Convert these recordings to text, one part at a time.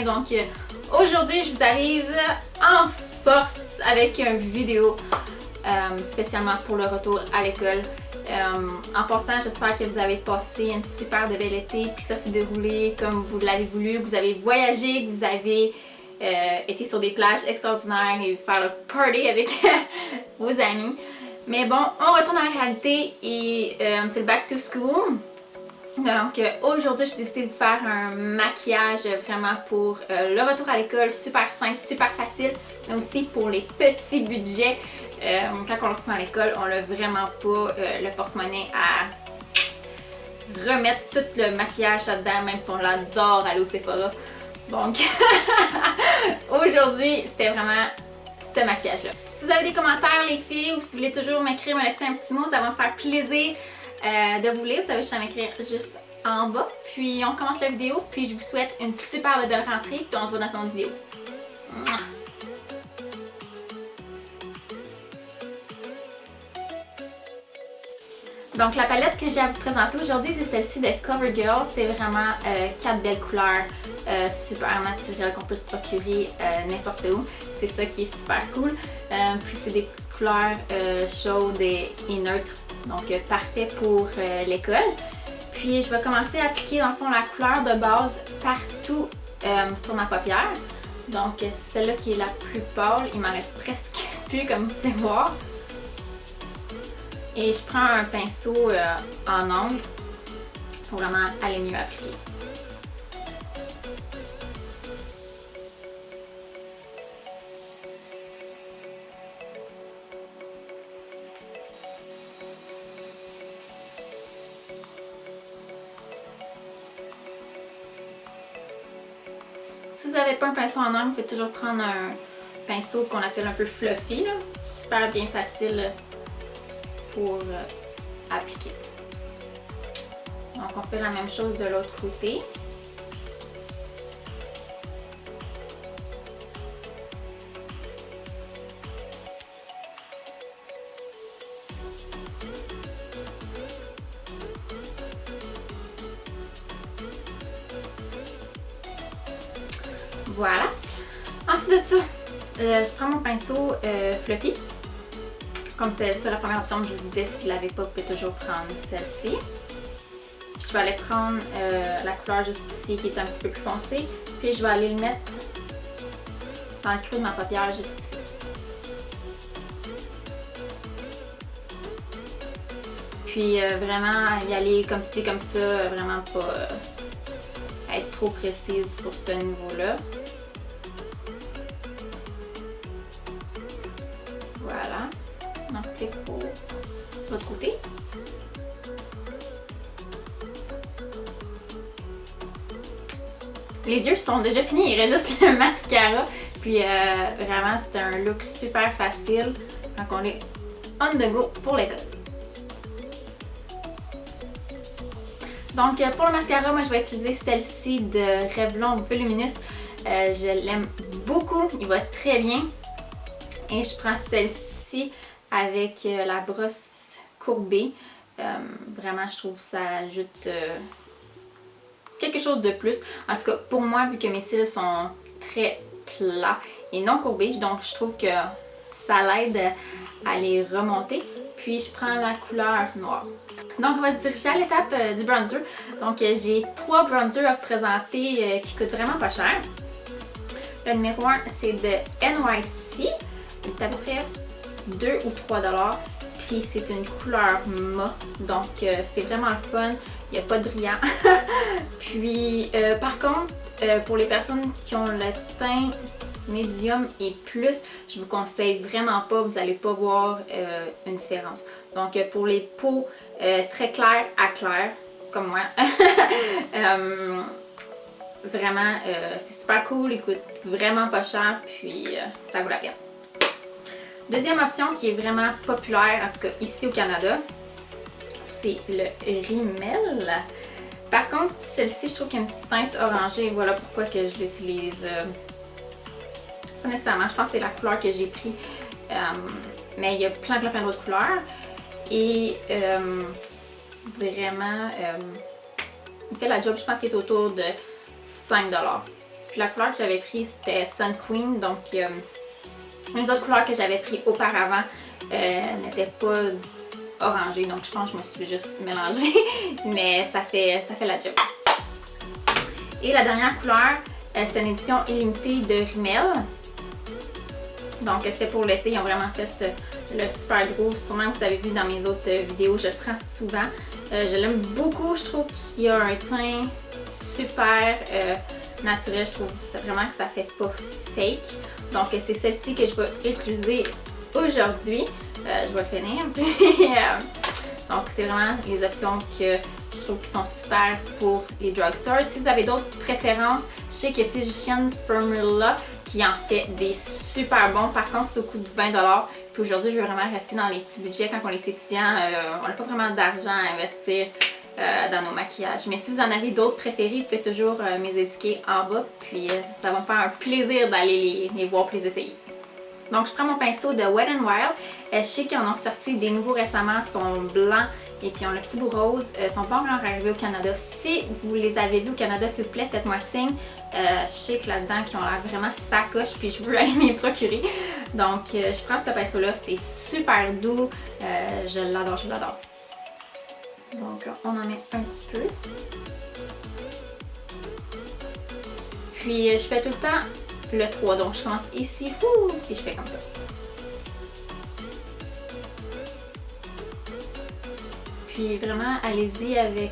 bien. Donc aujourd'hui, je vous arrive en force avec une vidéo spécialement pour le retour à l'école. En passant, j'espère que vous avez passé une super de bel été, puis que ça s'est déroulé comme vous l'avez voulu, que vous avez voyagé, que vous avez été sur des plages extraordinaires et faire le party avec vos amis. Mais bon, on retourne à la réalité et c'est le back to school. Donc aujourd'hui, j'ai décidé de faire un maquillage vraiment pour le retour à l'école, super simple, super facile, mais aussi pour les petits budgets. Quand on retourne à l'école, on n'a vraiment pas le porte-monnaie à remettre tout le maquillage là-dedans, même si on l'adore aller au Sephora. Donc aujourd'hui, c'était vraiment ce maquillage-là. Si vous avez des commentaires, les filles, ou si vous voulez toujours m'écrire, me laisser un petit mot, ça va me faire plaisir de vous lire. Vous avez juste à m'écrire juste en bas. Puis on commence la vidéo, puis je vous souhaite une super belle rentrée, puis on se voit dans une autre vidéo. Mouah. Donc la palette que j'ai à vous présenter aujourd'hui, c'est celle-ci de CoverGirl. C'est vraiment 4 belles couleurs super naturelles qu'on peut se procurer n'importe où. C'est ça qui est super cool. Puis c'est des petites couleurs chaudes et neutres. Donc parfait pour l'école. Puis je vais commencer à appliquer dans le fond la couleur de base partout sur ma paupière. Donc c'est celle-là qui est la plus pâle. Il m'en reste presque plus comme vous pouvez voir. Et je prends un pinceau en angle pour vraiment aller mieux appliquer. Si vous n'avez pas un pinceau en angle, vous pouvez toujours prendre un pinceau qu'on appelle un peu fluffy, là. Super bien facile pour appliquer. Donc on fait la même chose de l'autre côté. Voilà. Ensuite de ça, je prends mon pinceau fluffy. Comme c'était ça la première option que je vous disais, si vous ne l'avez pas, vous pouvez toujours prendre celle-ci. Puis je vais aller prendre la couleur juste ici qui est un petit peu plus foncée. Puis je vais aller le mettre dans le creux de ma paupière juste ici. Puis vraiment y aller comme ci, comme ça, vraiment pas être trop précise pour ce niveau-là. Voilà. On applique pour l'autre côté. Les yeux sont déjà finis, il reste juste le mascara. Puis vraiment, c'est un look super facile quand on est on the go pour l'école. Donc pour le mascara, moi je vais utiliser celle-ci de Revlon Voluminous. Je l'aime beaucoup, il va très bien. Et je prends celle-ci avec la brosse courbée. Vraiment, je trouve que ça ajoute quelque chose de plus. En tout cas, pour moi, vu que mes cils sont très plats et non courbés, donc je trouve que ça l'aide à les remonter. Puis je prends la couleur noire. Donc on va se diriger à l'étape du bronzer. Donc j'ai 3 bronzers à vous présenter qui coûtent vraiment pas cher. Le numéro 1, c'est de NYC. Il est à peu près 2 ou 3 $. Puis c'est une couleur mat. Donc c'est vraiment le fun. Il n'y a pas de brillant. Puis par contre, pour les personnes qui ont le teint médium et plus, je vous conseille vraiment pas. Vous n'allez pas voir une différence. Donc pour les peaux très claires à claires, comme moi, vraiment c'est super cool. Il coûte vraiment pas cher. Puis ça vaut la peine. Deuxième option qui est vraiment populaire, en tout cas ici au Canada, c'est le Rimmel. Par contre, celle-ci, je trouve qu'il y a une petite teinte orangée. Voilà pourquoi que je l'utilise. Pas nécessairement, je pense que c'est la couleur que j'ai pris. Mais il y a plein d'autres couleurs. Et vraiment, il fait la job, je pense qu'il est autour de 5 $. Puis la couleur que j'avais prise c'était Sun Queen, donc les autres couleurs que j'avais pris auparavant n'étaient pas orangées, donc je pense que je me suis juste mélangée, mais ça fait la job. Et la dernière couleur, c'est une édition illimitée de Rimmel. Donc c'est pour l'été, ils ont vraiment fait le super gros. Sûrement que vous avez vu dans mes autres vidéos, je le prends souvent. Je l'aime beaucoup, je trouve qu'il a un teint super naturel, je trouve vraiment que ça fait pas fake. Donc c'est celle-ci que je vais utiliser aujourd'hui. Je vais le finir. Donc c'est vraiment les options que je trouve qui sont super pour les drugstores. Si vous avez d'autres préférences, je sais que Physician Formula qui en fait des super bons. Par contre, c'est au coût de 20$. Puis aujourd'hui, je veux vraiment rester dans les petits budgets. Quand on est étudiant, on n'a pas vraiment d'argent à investir dans nos maquillages. Mais si vous en avez d'autres préférés, vous pouvez toujours me les indiquer en bas. Puis ça va me faire un plaisir d'aller les voir, puis les essayer. Donc je prends mon pinceau de Wet n Wild. Je sais qu'ils en ont sorti des nouveaux récemment, sont blancs et puis ont le petit bout rose. Ils sont pas encore arrivés au Canada. Si vous les avez vus au Canada, s'il vous plaît, faites-moi signe. Je sais que là-dedans, qu'ils ont l'air vraiment sacoche, puis je veux aller m'y procurer. Donc je prends ce pinceau-là, c'est super doux. Je l'adore, je l'adore. Donc on en met un petit peu. Puis je fais tout le temps le 3, donc je commence ici, et je fais comme ça. Puis vraiment, allez-y avec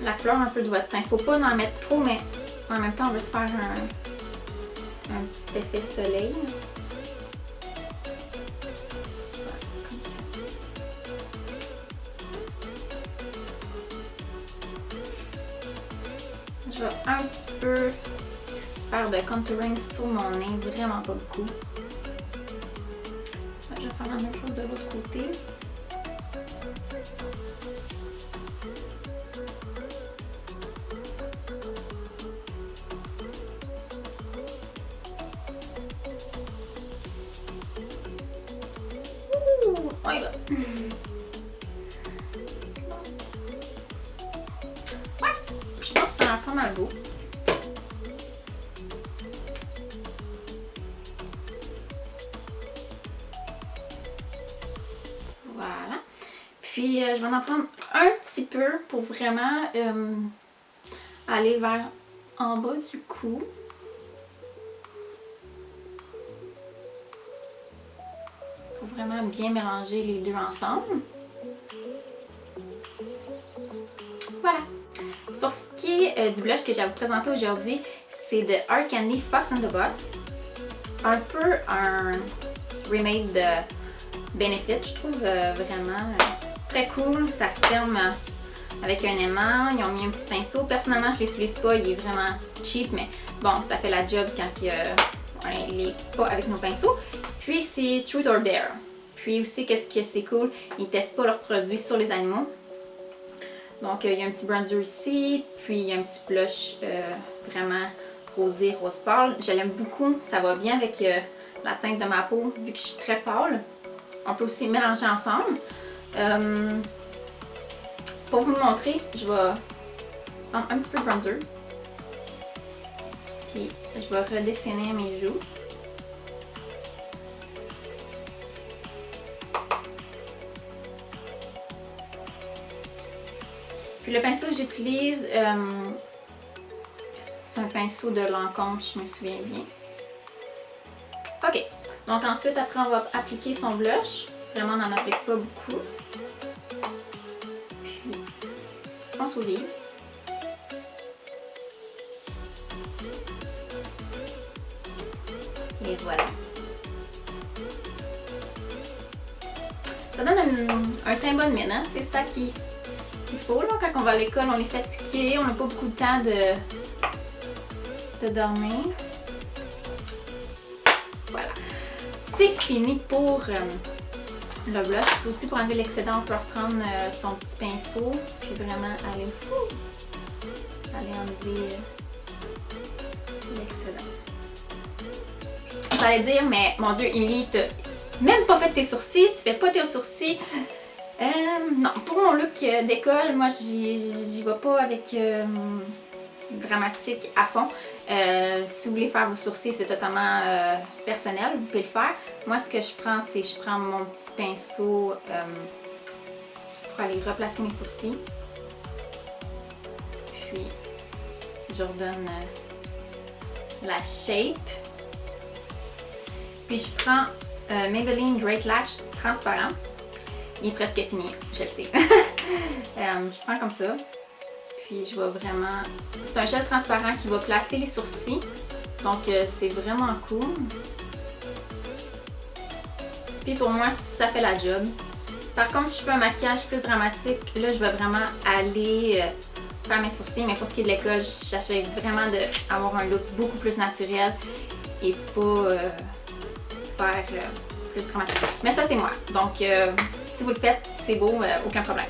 la couleur un peu de votre teint. Faut pas en mettre trop, mais en même temps, on veut se faire un petit effet soleil. Je vais un petit peu faire de contouring sur mon nez, vraiment pas beaucoup. Je vais faire la même chose de l'autre côté. Ouh, on y va. Ouais, je pense que ça a pas mal beau. Voilà. Puis je vais en prendre un petit peu pour vraiment aller vers en bas du cou. Pour vraiment bien mélanger les deux ensemble. Voilà. C'est pour ce qui est du blush que j'ai à vous présenter aujourd'hui. C'est de Art Candy Fox in the Box. Un peu un remake de Benefit, je trouve vraiment très cool. Ça se ferme avec un aimant. Ils ont mis un petit pinceau. Personnellement, je ne l'utilise pas. Il est vraiment cheap, mais bon, ça fait la job quand on n'est pas avec nos pinceaux. Puis c'est Truth or Dare. Puis aussi, qu'est-ce que c'est cool, ils ne testent pas leurs produits sur les animaux. Donc il y a un petit bronzer ici, puis il y a un petit blush vraiment rosé, rose pâle. Je l'aime beaucoup, ça va bien avec la teinte de ma peau, vu que je suis très pâle. On peut aussi mélanger ensemble. Pour vous le montrer, je vais prendre un petit peu de bronzer. Puis je vais redéfinir mes joues. Puis le pinceau que j'utilise, c'est un pinceau de Lancôme, je me souviens bien. Ok, donc ensuite, après, on va appliquer son blush. Vraiment, on n'en applique pas beaucoup. Puis, on sourit. Et voilà. Ça donne un teint bonne mine, hein? C'est ça qu'il faut. Là. Quand on va à l'école, on est fatigué, on n'a pas beaucoup de temps de dormir. Voilà. C'est fini pour le blush. Aussi, pour enlever l'excédent, on peut reprendre son petit pinceau. Puis vraiment aller enlever l'excédent. Vous allez dire, mais mon Dieu, Émilie, t'as même pas fait tes sourcils, tu fais pas tes sourcils. Non, pour mon look d'école, moi j'y vais pas avec dramatique à fond. Si vous voulez faire vos sourcils, c'est totalement personnel, vous pouvez le faire. Moi, ce que je prends, c'est je prends mon petit pinceau pour aller replacer mes sourcils. Puis, je redonne la shape. Puis, je prends Maybelline Great Lash transparent. Il est presque fini, je le sais. Je prends comme ça. Puis je vais vraiment... C'est un gel transparent qui va placer les sourcils. Donc c'est vraiment cool. Puis pour moi, ça fait la job. Par contre, si je fais un maquillage plus dramatique, là je vais vraiment aller faire mes sourcils. Mais pour ce qui est de l'école, j'essaie vraiment d'avoir un look beaucoup plus naturel et pas faire plus dramatique. Mais ça c'est moi. Donc si vous le faites, c'est beau, aucun problème.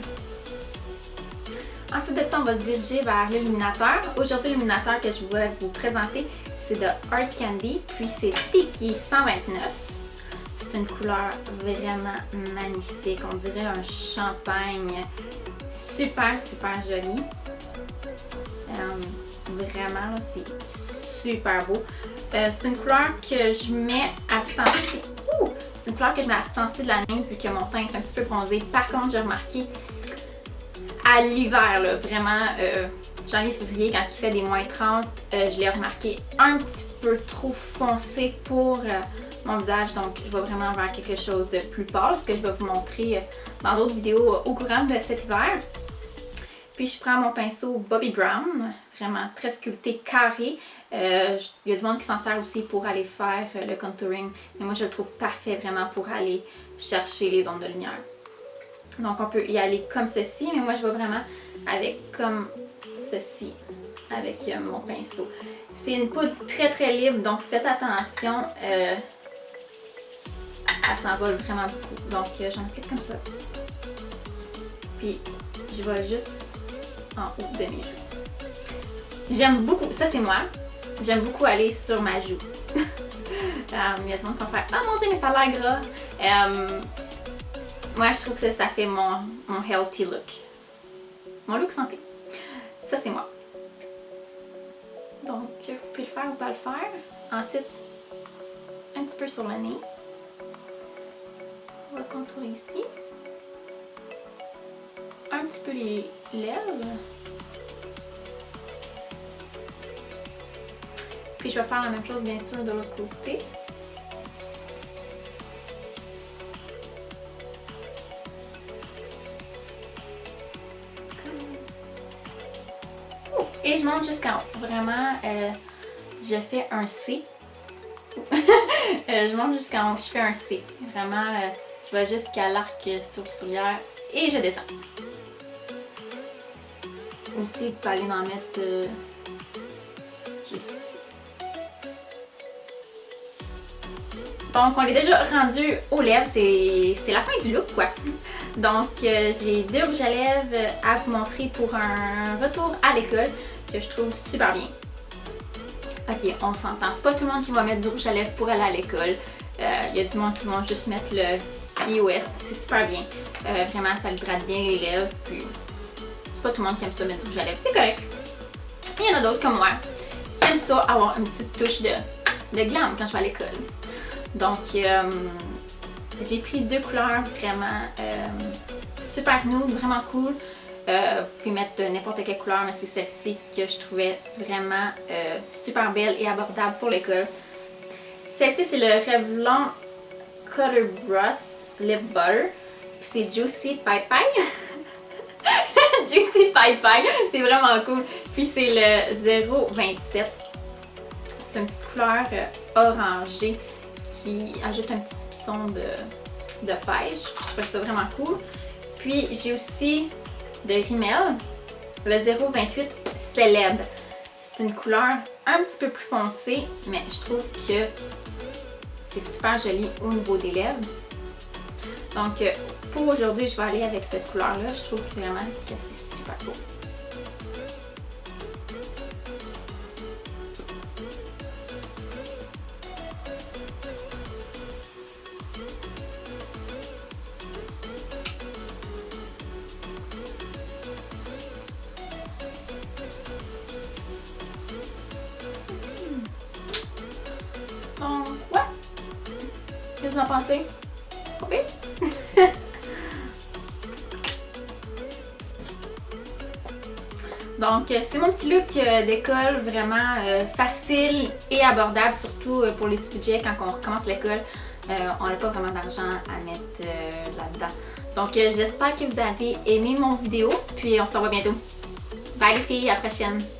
Ensuite de ça, on va se diriger vers l'illuminateur. Aujourd'hui, l'illuminateur que je vais vous présenter, c'est de Art Candy, puis c'est Tiki 129. C'est une couleur vraiment magnifique, on dirait un champagne super joli. Vraiment, c'est super beau. C'est une couleur que je mets à ce temps-ci. C'est une couleur que je mets à ce temps-ci de l'année vu que mon teint est un petit peu bronzé. Par contre, j'ai remarqué à l'hiver, vraiment, janvier-février, quand il fait des moins 30, je l'ai remarqué un petit peu trop foncé pour mon visage. Donc, je vais vraiment vers quelque chose de plus pâle, ce que je vais vous montrer dans d'autres vidéos au courant de cet hiver. Puis, je prends mon pinceau Bobbi Brown, vraiment très sculpté, carré. Il y a du monde qui s'en sert aussi pour aller faire le contouring. Mais moi, je le trouve parfait vraiment pour aller chercher les ondes de lumière. Donc, on peut y aller comme ceci, mais moi, je vais vraiment avec comme ceci, avec mon pinceau. C'est une poudre très libre, donc faites attention. Elle s'envole vraiment beaucoup. Donc, j'en applique comme ça. Puis, je vais juste en haut de mes joues. J'aime beaucoup, ça c'est moi, j'aime beaucoup aller sur ma joue. Il y a tout le monde qui va faire « Oh mon Dieu, mais ça a l'air gras! » Moi, je trouve que ça fait mon healthy look. Mon look santé. Ça, c'est moi. Donc, vous pouvez le faire ou pas le faire. Ensuite, un petit peu sur le nez. On va contourer ici. Un petit peu les lèvres. Puis, je vais faire la même chose, bien sûr, de l'autre côté. Et je monte jusqu'en haut. Vraiment, je fais un C. Je monte jusqu'en haut, je fais un C. Vraiment, je vais jusqu'à l'arc sourcilière et je descends. Aussi, vous pouvez aller en mettre juste ici. Donc, on est déjà rendu aux lèvres. C'est la fin du look, quoi. Donc, j'ai 2 rouges à lèvres à vous montrer pour un retour à l'école que je trouve super bien. Ok, on s'entend. C'est pas tout le monde qui va mettre du rouge à lèvres pour aller à l'école. Il y a du monde qui vont juste mettre le iOS. C'est super bien. Vraiment, ça hydrate bien les lèvres. Puis, c'est pas tout le monde qui aime ça mettre du rouge à lèvres. C'est correct. Il y en a d'autres comme moi qui aiment ça avoir une petite touche de glam quand je vais à l'école. Donc, j'ai pris 2 couleurs vraiment super nude, vraiment cool. Vous pouvez mettre n'importe quelle couleur, mais c'est celle-ci que je trouvais vraiment super belle et abordable pour l'école. Celle-ci, c'est le Revlon Color Brush Lip Butter. Puis c'est Juicy Pie Pie. Juicy Pie Pie, c'est vraiment cool. Puis c'est le 027. C'est une petite couleur orangée qui ajoute un petit soupçon de pêche. Je trouve ça vraiment cool. Puis j'ai aussi de Rimmel, le 028 Célèbre. C'est une couleur un petit peu plus foncée, mais je trouve que c'est super joli au niveau des lèvres. Donc pour aujourd'hui, je vais aller avec cette couleur-là. Je trouve vraiment que c'est super beau. vous en pensez? Ok? Donc, c'est mon petit look d'école vraiment facile et abordable, surtout pour les petits budgets quand on recommence l'école. On n'a pas vraiment d'argent à mettre là-dedans. Donc, j'espère que vous avez aimé mon vidéo, puis on se revoit bientôt. Bye les filles, à la prochaine!